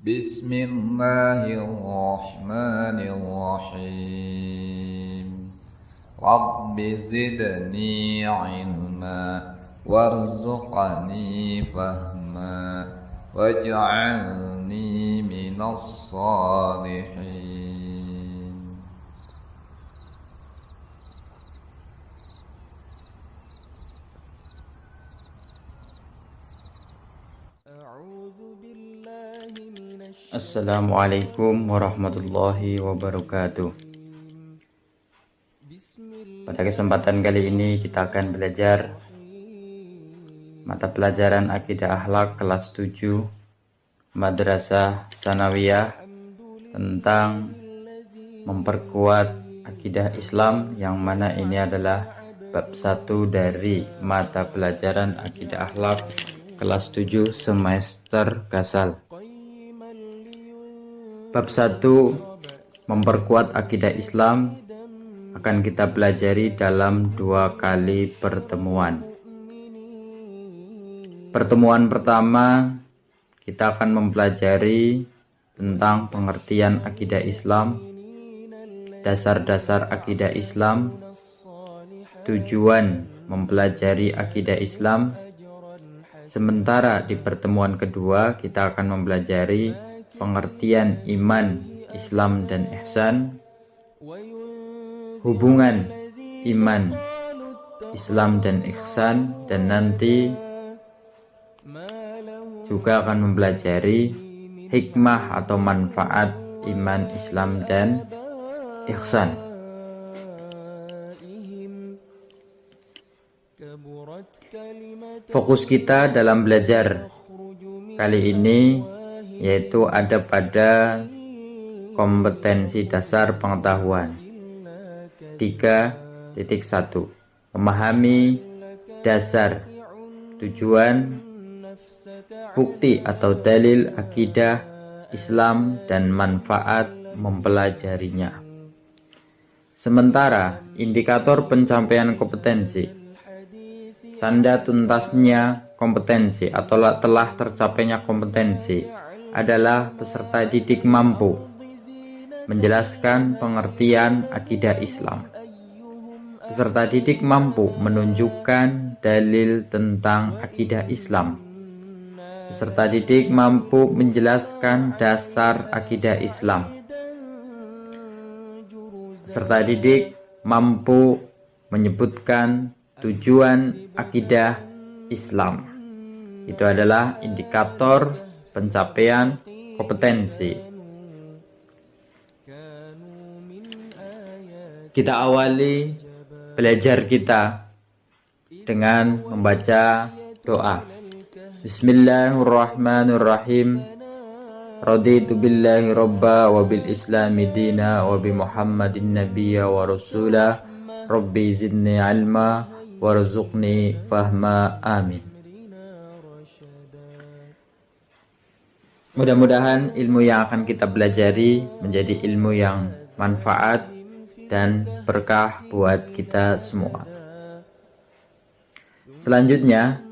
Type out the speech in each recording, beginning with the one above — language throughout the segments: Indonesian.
Bismillahirrahmanirrahim. Rabbi zidni ilma warzuqni fahma waj'alni minas salihin. Assalamualaikum warahmatullahi wabarakatuh. Pada kesempatan kali ini kita akan belajar mata pelajaran Akidah Akhlak kelas 7 Madrasah Tsanawiyah tentang memperkuat akidah Islam, yang mana ini adalah bab 1 dari mata pelajaran Akidah Akhlak kelas 7 semester Kasal. Bab 1 memperkuat akidah Islam akan kita pelajari dalam 2 kali pertemuan. Pertemuan pertama kita akan mempelajari tentang pengertian akidah Islam, dasar-dasar akidah Islam, tujuan mempelajari akidah Islam. Sementara di pertemuan kedua kita akan mempelajari pengertian iman, Islam, dan ihsan, hubungan iman, Islam, dan ihsan, dan nanti juga akan mempelajari hikmah atau manfaat iman, Islam, dan ihsan. Fokus kita dalam belajar kali ini yaitu ada pada kompetensi dasar pengetahuan 3.1. Memahami dasar, tujuan, bukti atau dalil akidah Islam dan manfaat mempelajarinya. Sementara indikator pencapaian kompetensi, tanda tuntasnya kompetensi atau telah tercapainya kompetensi adalah peserta didik mampu menjelaskan pengertian akidah Islam. Peserta didik mampu menunjukkan dalil tentang akidah Islam. Peserta didik mampu menjelaskan dasar akidah Islam. Peserta didik mampu menyebutkan tujuan akidah Islam. Itu adalah indikator pencapaian kompetensi. Kita awali belajar kita dengan membaca doa. Bismillahirrahmanirrahim. Raditu billahi robba wa bil islami dina wa bi muhammadin nabiyya wa rasulah. Rabbi zidni ilma warzuqni fahma. Amin. Mudah-mudahan ilmu yang akan kita pelajari menjadi ilmu yang manfaat dan berkah buat kita semua. Selanjutnya,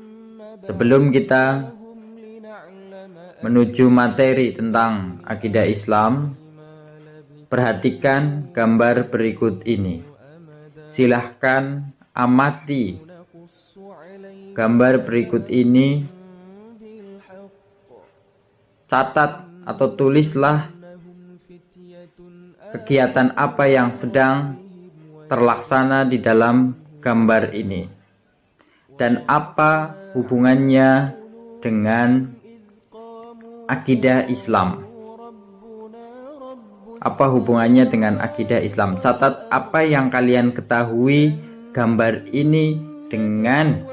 sebelum kita menuju materi tentang akidah Islam, perhatikan gambar berikut ini. Silahkan amati gambar berikut ini. Catat atau tulislah kegiatan apa yang sedang terlaksana di dalam gambar ini dan apa hubungannya dengan akidah Islam. Apa hubungannya dengan akidah Islam? Catat apa yang kalian ketahui gambar ini dengan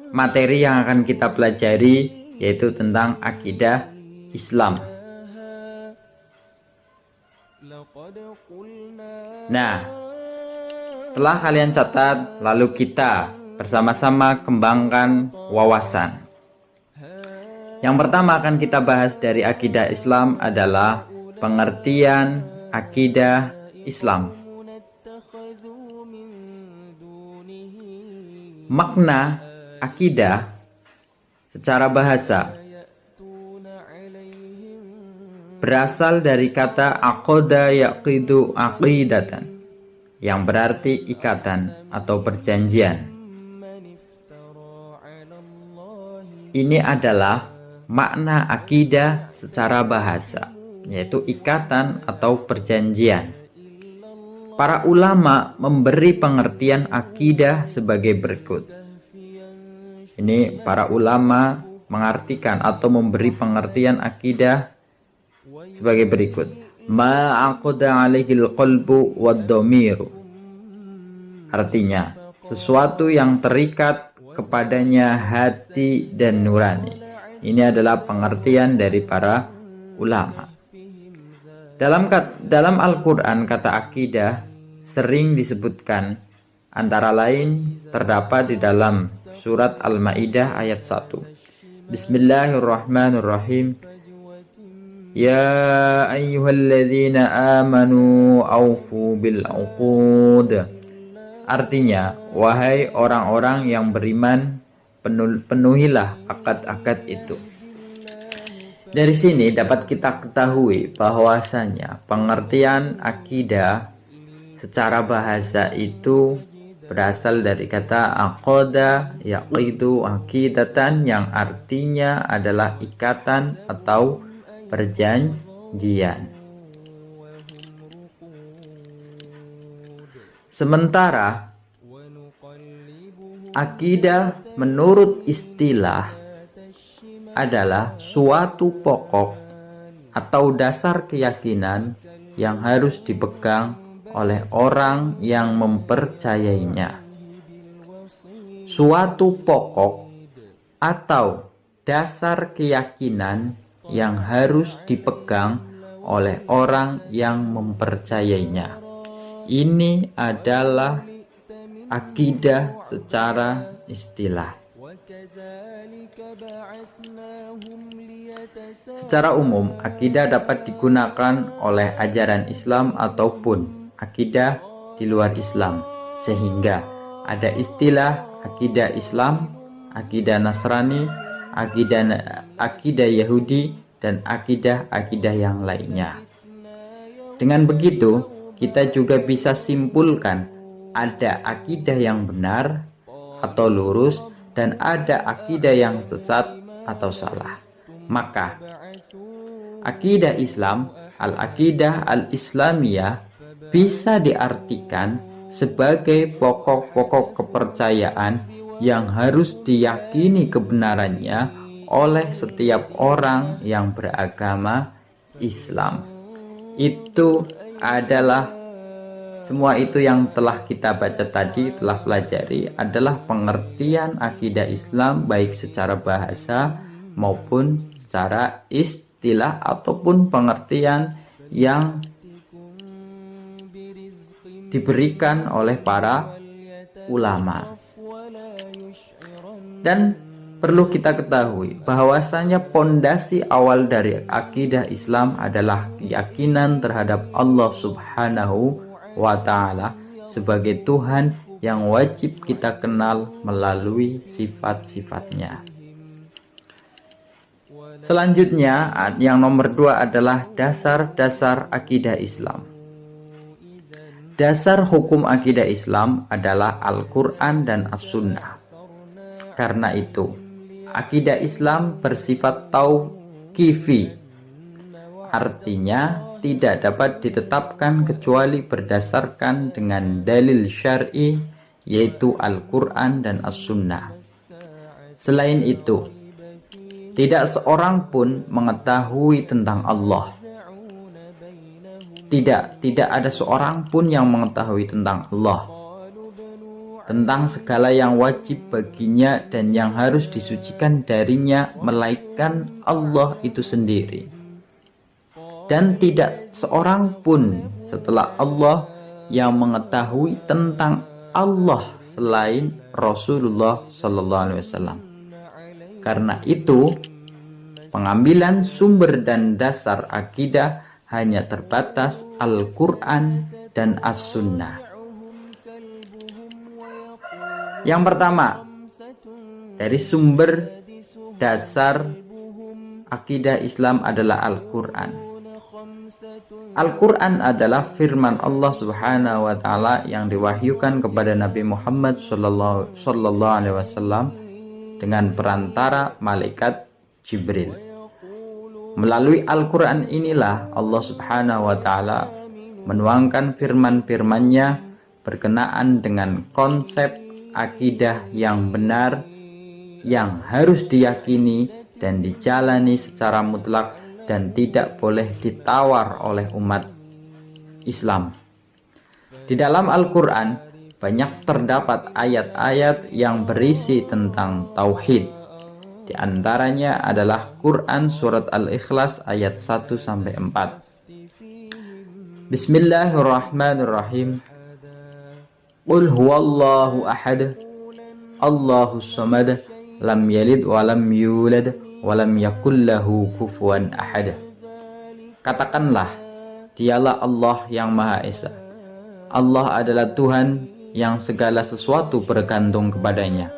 materi yang akan kita pelajari, yaitu tentang akidah Islam. Nah, setelah kalian catat, lalu kita bersama-sama kembangkan wawasan. Yang pertama akan kita bahas dari akidah Islam adalah pengertian akidah Islam. Makna akidah secara bahasa berasal dari kata aqada yaqidu aqidatan, yang berarti ikatan atau perjanjian. Ini adalah makna akidah secara bahasa, yaitu ikatan atau perjanjian. Para ulama memberi pengertian akidah sebagai berikut. Ini para ulama mengartikan atau memberi pengertian akidah sebagai berikut. Ma'aqada alaihil qalbu wad-dhamiru. Artinya, sesuatu yang terikat kepadanya hati dan nurani. Ini adalah pengertian dari para ulama. Dalam Al-Quran, kata akidah sering disebutkan, antara lain terdapat di dalam surat Al-Ma'idah ayat 1. Bismillahirrahmanirrahim. Ya ayyuhalladzina amanu awfu bil uqud. Artinya, wahai orang-orang yang beriman, penuhilah akad-akad itu. Dari sini dapat kita ketahui bahwasanya pengertian akidah secara bahasa itu berasal dari kata aqada yaqidu aqidatan, yang artinya adalah ikatan atau perjanjian. Sementara akidah menurut istilah adalah suatu pokok atau dasar keyakinan yang harus dipegang oleh orang yang mempercayainya. Suatu pokok atau dasar keyakinan yang harus dipegang oleh orang yang mempercayainya. Ini adalah akidah secara istilah. Secara umum, akidah dapat digunakan oleh ajaran Islam ataupun akidah di luar Islam, sehingga ada istilah akidah Islam, akidah Nasrani, akidah Yahudi, dan akidah-akidah yang lainnya. Dengan begitu, kita juga bisa simpulkan ada akidah yang benar atau lurus dan ada akidah yang sesat atau salah. Maka akidah Islam, al-akidah al-islamiyah, bisa diartikan sebagai pokok-pokok kepercayaan yang harus diyakini kebenarannya oleh setiap orang yang beragama Islam. Itu adalah semua itu yang telah kita baca tadi, telah pelajari, adalah pengertian akidah Islam baik secara bahasa maupun secara istilah ataupun pengertian yang diberikan oleh para ulama. Dan perlu kita ketahui bahwasanya pondasi awal dari akidah Islam adalah keyakinan terhadap Allah Subhanahu wa ta'ala sebagai Tuhan yang wajib kita kenal melalui sifat-sifatnya. Selanjutnya, yang nomor 2 adalah dasar-dasar akidah Islam. Dasar hukum akidah Islam adalah Al-Quran dan As-Sunnah. Karena itu, akidah Islam bersifat tauqifi, artinya tidak dapat ditetapkan kecuali berdasarkan dengan dalil syar'i, yaitu Al-Quran dan As-Sunnah. Selain itu, tidak seorang pun mengetahui tentang Allah. Tidak ada seorang pun yang mengetahui tentang Allah, tentang segala yang wajib baginya dan yang harus disucikan darinya, melainkan Allah itu sendiri. Dan tidak seorang pun setelah Allah yang mengetahui tentang Allah selain Rasulullah SAW. Karena itu, pengambilan sumber dan dasar akidah hanya terbatas Al-Quran dan As-Sunnah. Yang pertama, dari sumber dasar akidah Islam adalah Al-Quran. Al-Quran adalah firman Allah Subhanahu wa Ta'ala yang diwahyukan kepada Nabi Muhammad Sallallahu Alaihi Wasallam dengan perantara malaikat Jibril. Melalui Al-Quran inilah Allah Subhanahu wa Ta'ala menuangkan firman-firman-Nya berkenaan dengan konsep akidah yang benar yang harus diyakini dan dijalani secara mutlak dan tidak boleh ditawar oleh umat Islam. Di dalam Al-Quran banyak terdapat ayat-ayat yang berisi tentang tauhid. Di antaranya adalah Quran surat Al-Ikhlas ayat 1-4. Bismillahirrahmanirrahim. Qul huwallahu ahad, Allahus samad, lam yalid wa lam yulad walam yakullahu kufuwan ahad. Katakanlah, dialah Allah yang Maha Esa. Allah adalah Tuhan yang segala sesuatu bergantung kepadanya.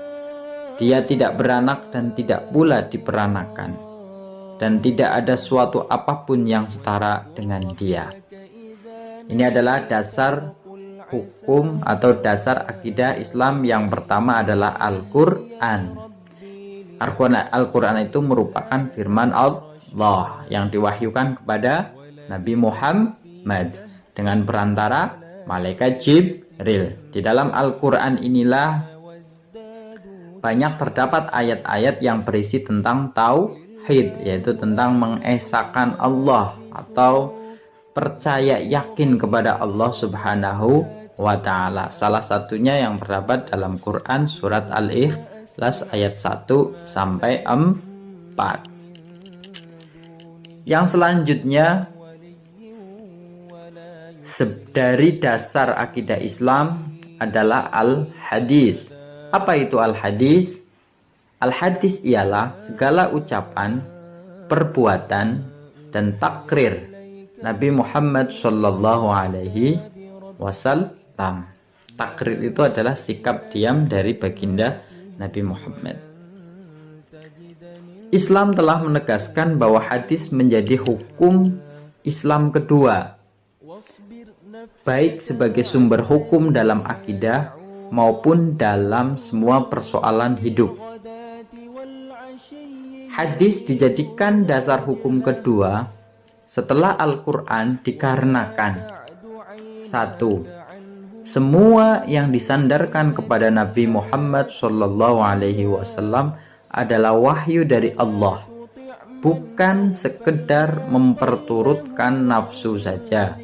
Dia tidak beranak dan tidak pula diperanakan, dan tidak ada suatu apapun yang setara dengan Dia. Ini adalah dasar hukum atau dasar akidah Islam yang pertama adalah Al-Quran. Al-Quran itu merupakan firman Allah yang diwahyukan kepada Nabi Muhammad dengan perantara malaikat Jibril. Di dalam Al-Quran inilah banyak terdapat ayat-ayat yang berisi tentang tauhid, yaitu tentang mengesahkan Allah atau percaya yakin kepada Allah Subhanahu wa Ta'ala. Salah satunya yang terdapat dalam Quran surat Al-Ikhlas ayat 1-4. Yang selanjutnya dari dasar akidah Islam adalah al-hadis. Apa itu al-hadis? Al-hadis ialah segala ucapan, perbuatan, dan takrir Nabi Muhammad Sallallahu Alaihi Wasallam. Takrir itu adalah sikap diam dari baginda Nabi Muhammad. Islam telah menegaskan bahwa hadis menjadi hukum Islam kedua, baik sebagai sumber hukum dalam akidah maupun dalam semua persoalan hidup. Hadis dijadikan dasar hukum kedua setelah Al-Quran dikarenakan: 1. Semua yang disandarkan kepada Nabi Muhammad Sallallahu Alaihi Wasallam adalah wahyu dari Allah, bukan sekedar memperturutkan nafsu saja.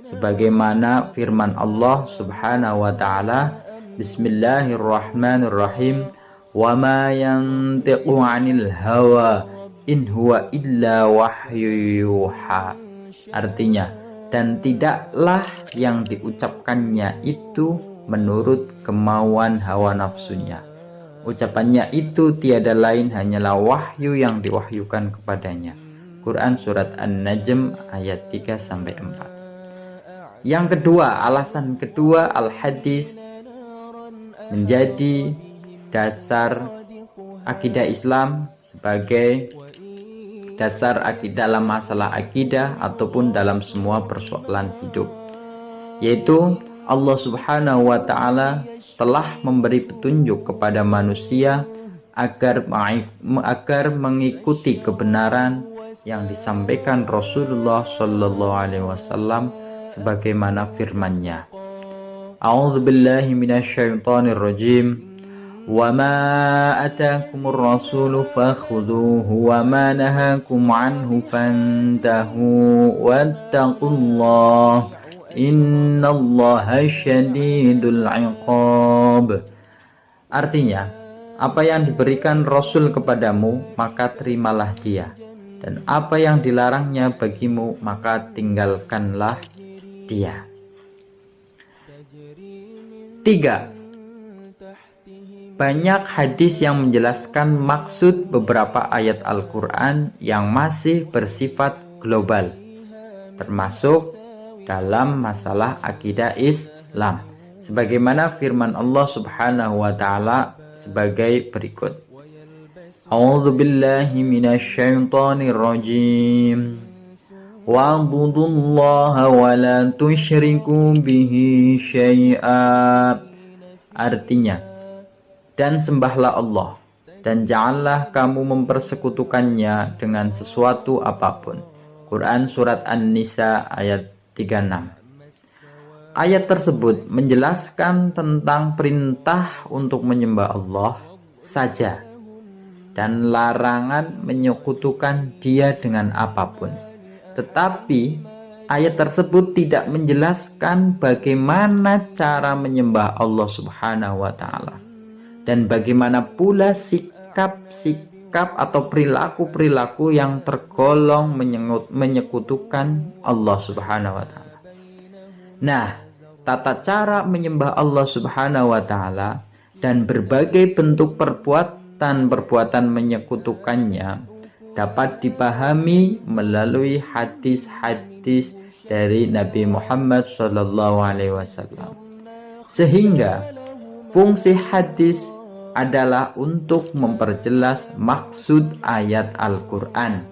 Sebagaimana firman Allah Subhanahu wa Ta'ala, Bismillahirrahmanirrahim, wa ma yantiqu 'anil hawa in huwa illa wahyu yuha. Artinya, dan tidaklah yang diucapkannya itu menurut kemauan hawa nafsunya. Ucapannya itu tiada lain hanyalah wahyu yang diwahyukan kepadanya. Quran surat An-Najm ayat 3-4. Yang kedua, alasan kedua, al-hadis menjadi dasar akidah Islam sebagai dasar akidah dalam masalah akidah ataupun dalam semua persoalan hidup, yaitu Allah Subhanahu wa Ta'ala telah memberi petunjuk kepada manusia agar mengikuti kebenaran yang disampaikan Rasulullah Sallallahu Alaihi Wasallam sebagaimana firman-Nya. A'udzu billahi minasyaitonir rajim. Wa ma ataakumur rasulu fakhudhuhu wa ma nahakum anhu fantahu wattaqullaha innallaha syadidul 'iqab. Artinya, apa yang diberikan Rasul kepadamu maka terimalah dia, dan apa yang dilarangnya bagimu maka tinggalkanlah dia. 3. Banyak hadis yang menjelaskan maksud beberapa ayat Al-Quran yang masih bersifat global, termasuk dalam masalah akidah Islam, sebagaimana firman Allah Subhanahu wa Ta'ala sebagai berikut. A'udzu billahi minasyaitonir rajim. wa'budullaha wa la tusyriku bihi syai'a. Artinya, dan sembahlah Allah dan janganlah kamu mempersekutukannya dengan sesuatu apapun. Quran surat An-Nisa ayat 36. Ayat tersebut menjelaskan tentang perintah untuk menyembah Allah saja dan larangan menyekutukan Dia dengan apapun. Tetapi ayat tersebut tidak menjelaskan bagaimana cara menyembah Allah Subhanahu wa taala dan bagaimana pula sikap-sikap atau perilaku-perilaku yang tergolong menyekutukan Allah Subhanahu wa taala. Nah, tata cara menyembah Allah Subhanahu wa taala dan berbagai bentuk perbuatan menyekutukannya dapat dipahami melalui hadis-hadis dari Nabi Muhammad SAW. Sehingga fungsi hadis adalah untuk memperjelas maksud ayat Al-Quran.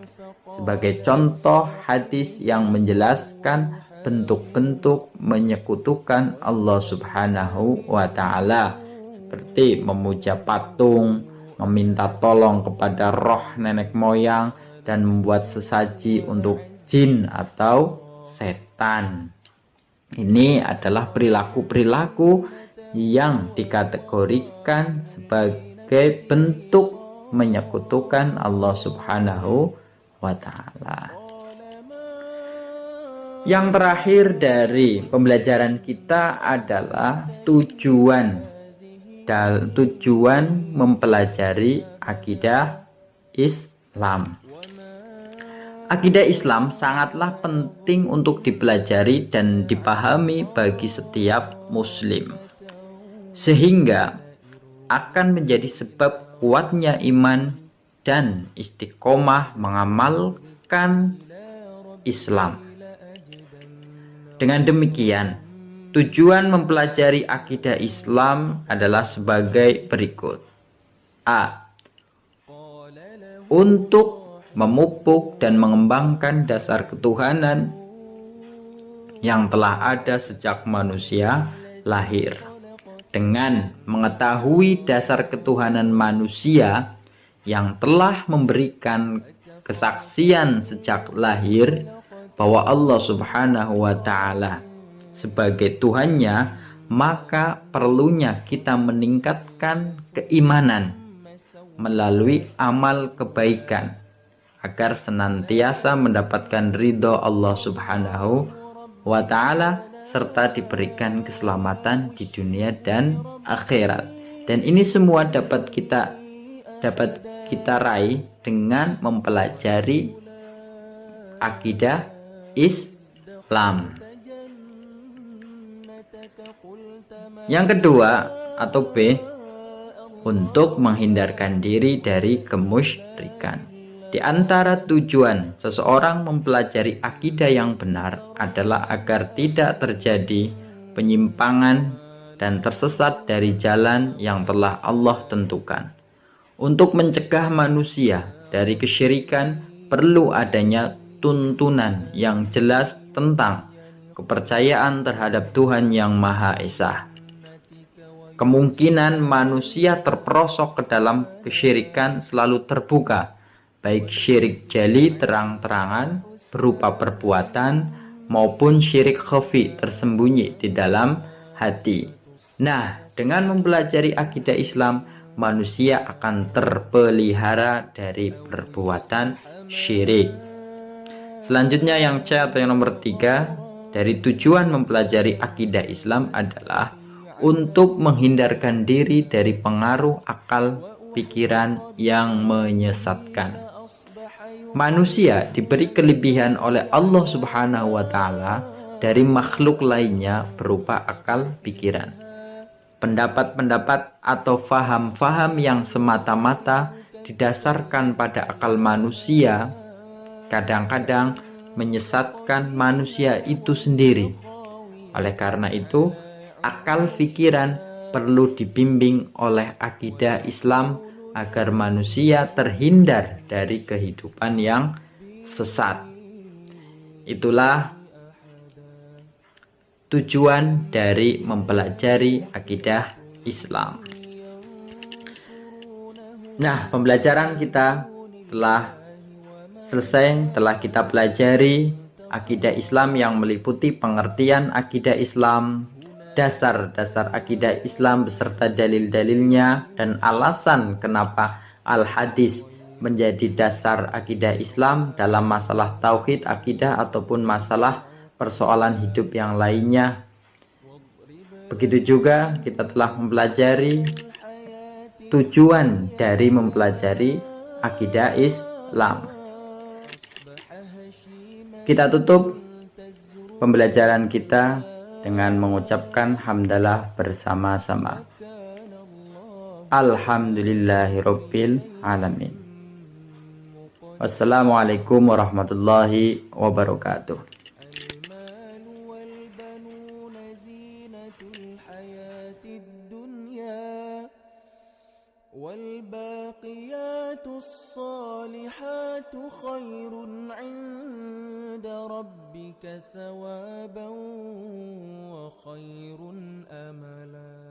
Sebagai contoh hadis yang menjelaskan bentuk-bentuk menyekutukan Allah Subhanahu wa ta'ala, seperti memuja patung, meminta tolong kepada roh nenek moyang, dan membuat sesaji untuk jin atau setan. Ini adalah perilaku-perilaku yang dikategorikan sebagai bentuk menyekutukan Allah Subhanahu wa ta'ala. Yang terakhir dari pembelajaran kita adalah tujuan mempelajari akidah Islam. Akidah Islam sangatlah penting untuk dipelajari dan dipahami bagi setiap muslim, sehingga akan menjadi sebab kuatnya iman dan istiqomah mengamalkan Islam. Dengan demikian, tujuan mempelajari akidah Islam adalah sebagai berikut. A. Untuk memupuk dan mengembangkan dasar ketuhanan yang telah ada sejak manusia lahir. Dengan mengetahui dasar ketuhanan manusia yang telah memberikan kesaksian sejak lahir bahwa Allah Subhanahu wa ta'ala sebagai Tuhannya, maka perlunya kita meningkatkan keimanan melalui amal kebaikan agar senantiasa mendapatkan ridho Allah Subhanahu wa ta'ala serta diberikan keselamatan di dunia dan akhirat. Dan ini semua dapat kita raih dengan mempelajari akidah Islam. Yang kedua atau B, untuk menghindarkan diri dari kemusyrikan. Di antara tujuan seseorang mempelajari akidah yang benar adalah agar tidak terjadi penyimpangan dan tersesat dari jalan yang telah Allah tentukan. Untuk mencegah manusia dari kesyirikan, perlu adanya tuntunan yang jelas tentang kepercayaan terhadap Tuhan yang Maha Esa. Kemungkinan manusia terperosok ke dalam kesyirikan selalu terbuka, baik syirik jali terang-terangan berupa perbuatan maupun syirik khafi tersembunyi di dalam hati. Nah, dengan mempelajari akidah Islam, manusia akan terpelihara dari perbuatan syirik. Selanjutnya yang C atau yang nomor 3 dari tujuan mempelajari akidah Islam adalah untuk menghindarkan diri dari pengaruh akal pikiran yang menyesatkan. Manusia diberi kelebihan oleh Allah Subhanahu wa ta'ala dari makhluk lainnya berupa akal pikiran. Pendapat-pendapat atau faham-faham yang semata-mata didasarkan pada akal manusia kadang-kadang menyesatkan manusia itu sendiri. Oleh karena itu, akal pikiran perlu dibimbing oleh akidah Islam agar manusia terhindar dari kehidupan yang sesat. Itulah tujuan dari mempelajari akidah Islam. Nah, pembelajaran kita telah selesai. Telah kita pelajari akidah Islam yang meliputi pengertian akidah Islam, dasar-dasar akidah Islam beserta dalil-dalilnya, dan alasan kenapa al-hadis menjadi dasar akidah Islam dalam masalah tauhid, akidah, ataupun masalah persoalan hidup yang lainnya. Begitu juga kita telah mempelajari tujuan dari mempelajari akidah Islam. Kita tutup pembelajaran kita dengan mengucapkan hamdalah bersama-sama. Alhamdulillahirabbil alamin. Wassalamualaikum warahmatullahi wabarakatuh. والباقيات الصالحات خير عند ربك ثوابا وخير أملا.